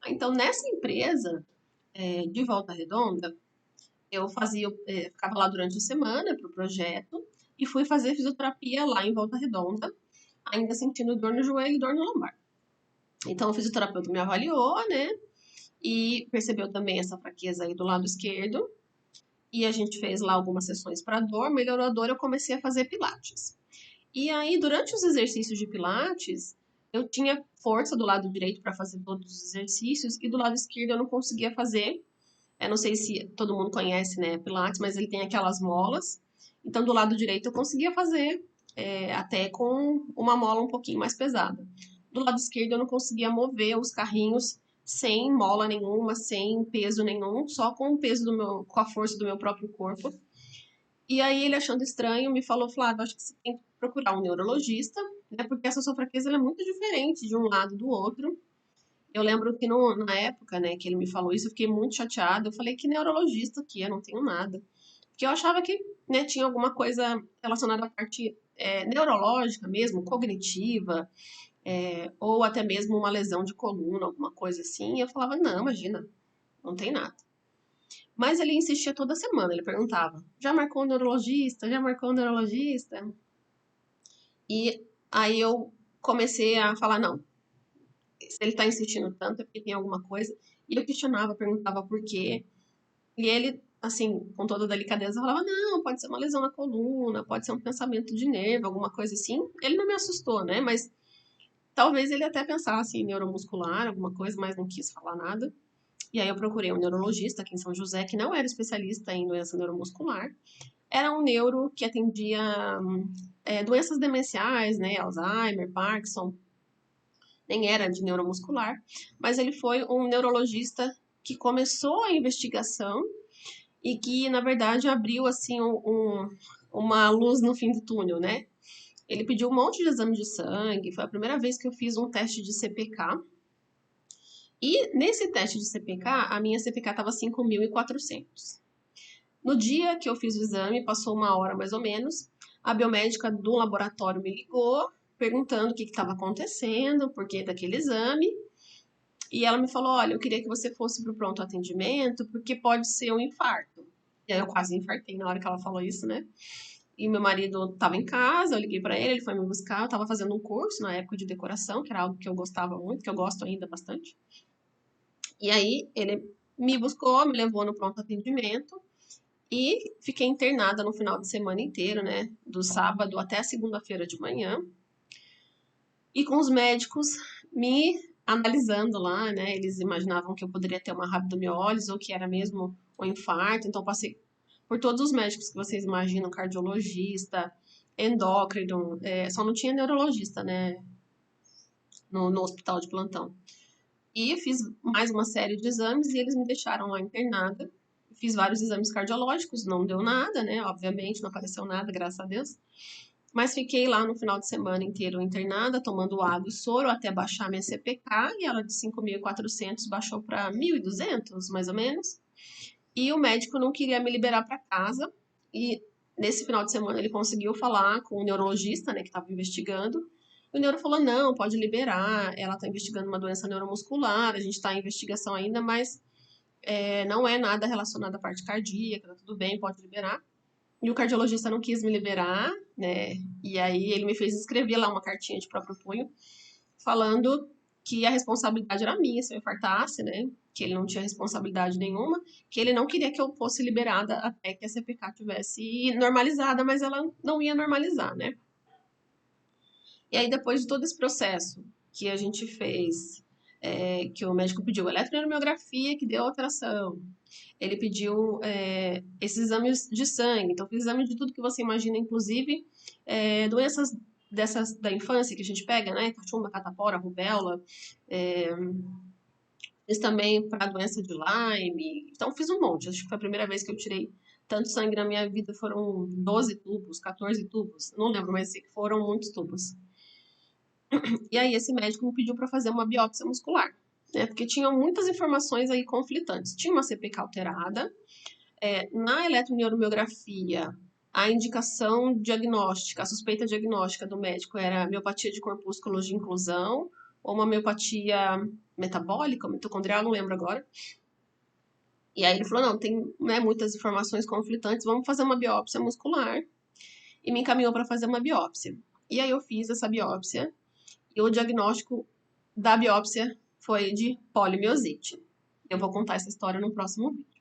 Então, nessa empresa de Volta Redonda, eu fazia, ficava lá durante a semana para o projeto e fui fazer fisioterapia lá em Volta Redonda, ainda sentindo dor no joelho e dor no lombar. Então, o fisioterapeuta me avaliou, né? E percebeu também essa fraqueza aí do lado esquerdo. E a gente fez lá algumas sessões para dor, melhorou a dor, eu comecei a fazer pilates. E aí, durante os exercícios de pilates, eu tinha força do lado direito para fazer todos os exercícios e do lado esquerdo eu não conseguia fazer. Eu não sei se todo mundo conhece, né, pilates, mas ele tem aquelas molas. Então, do lado direito eu conseguia fazer até com uma mola um pouquinho mais pesada. Do lado esquerdo eu não conseguia mover os carrinhos sem mola nenhuma, sem peso nenhum, só com o peso do meu, com a força do meu próprio corpo. E aí ele achando estranho me falou, Flávio, acho que você tem que procurar um neurologista, né? Porque essa sua fraqueza ela é muito diferente de um lado do outro. Eu lembro que na época, né, que ele me falou isso, eu fiquei muito chateada. Eu falei que neurologista que eu não tenho nada. Porque eu achava que, né, tinha alguma coisa relacionada à parte neurológica mesmo, cognitiva, ou até mesmo uma lesão de coluna, alguma coisa assim. E eu falava, não, imagina, não tem nada. Mas ele insistia toda semana, ele perguntava: já marcou um neurologista? Já marcou um neurologista? E aí eu comecei a falar: não, se ele tá insistindo tanto é porque tem alguma coisa. E eu questionava, perguntava por quê. E ele, assim, com toda delicadeza, falava: não, pode ser uma lesão na coluna, pode ser um pensamento de nervo, alguma coisa assim. Ele não me assustou, né? Mas talvez ele até pensasse em neuromuscular, alguma coisa, mas não quis falar nada. E aí eu procurei um neurologista aqui em São José, que não era especialista em doença neuromuscular. Era um neuro que atendia doenças demenciais, né? Alzheimer, Parkinson, nem era de neuromuscular, mas ele foi um neurologista que começou a investigação e que, na verdade, abriu assim uma luz no fim do túnel, né? Ele pediu um monte de exame de sangue, foi a primeira vez que eu fiz um teste de CPK. E nesse teste de CPK, a minha CPK estava 5.400. No dia que eu fiz o exame, passou uma hora mais ou menos, a biomédica do laboratório me ligou, perguntando o que estava acontecendo, por que daquele exame. E ela me falou: olha, eu queria que você fosse para o pronto atendimento, porque pode ser um infarto. E aí eu quase infartei na hora que ela falou isso, né? E meu marido estava em casa, eu liguei para ele, ele foi me buscar. Eu estava fazendo um curso na época de decoração, que era algo que eu gostava muito, que eu gosto ainda bastante. E aí ele me buscou, me levou no pronto atendimento. E fiquei internada no final de semana inteiro, né? Do sábado até a segunda-feira de manhã. E com os médicos me analisando lá, né? Eles imaginavam que eu poderia ter uma rabdomiólise ou que era mesmo um infarto. Então, passei por todos os médicos que vocês imaginam, cardiologista, endócrino, só não tinha neurologista, né? No hospital de plantão. E fiz mais uma série de exames e eles me deixaram lá internada. Fiz vários exames cardiológicos, não deu nada, né? Obviamente, não apareceu nada, graças a Deus. Mas fiquei lá no final de semana inteiro internada, tomando água e soro até baixar minha CPK, e ela de 5.400 baixou para 1.200, mais ou menos. E o médico não queria me liberar para casa, e nesse final de semana ele conseguiu falar com o neurologista, né, que estava investigando. E o neuro falou: não, pode liberar, ela está investigando uma doença neuromuscular, a gente está em investigação ainda, mas não é nada relacionado à parte cardíaca, tá tudo bem, pode liberar. E o cardiologista não quis me liberar, né? E aí ele me fez escrever lá uma cartinha de próprio punho, falando que a responsabilidade era minha se eu infartasse, né? Que ele não tinha responsabilidade nenhuma, que ele não queria que eu fosse liberada até que a CPK tivesse normalizada, mas ela não ia normalizar, né? E aí, depois de todo esse processo que a gente fez, que o médico pediu eletromiografia, que deu alteração, ele pediu esses exames de sangue, então fiz exame de tudo que você imagina, inclusive doenças dessas da infância que a gente pega, né? Cachumba, catapora, rubéola. É, fiz também para a doença de Lyme. Então fiz um monte. Acho que foi a primeira vez que eu tirei tanto sangue na minha vida. Foram 12 tubos, 14 tubos. Não lembro, mas sei que foram muitos tubos. E aí esse médico me pediu para fazer uma biópsia muscular, né? Porque tinham muitas informações aí conflitantes. Tinha uma CPK alterada, na eletroneuromiografia, a indicação diagnóstica, a suspeita diagnóstica do médico era miopatia de corpúsculos de inclusão ou uma miopatia metabólica, ou mitocondrial, não lembro agora. E aí ele falou, não, tem, né, muitas informações conflitantes, vamos fazer uma biópsia muscular. E me encaminhou para fazer uma biópsia. E aí eu fiz essa biópsia e o diagnóstico da biópsia foi de polimiosite. Eu vou contar essa história no próximo vídeo.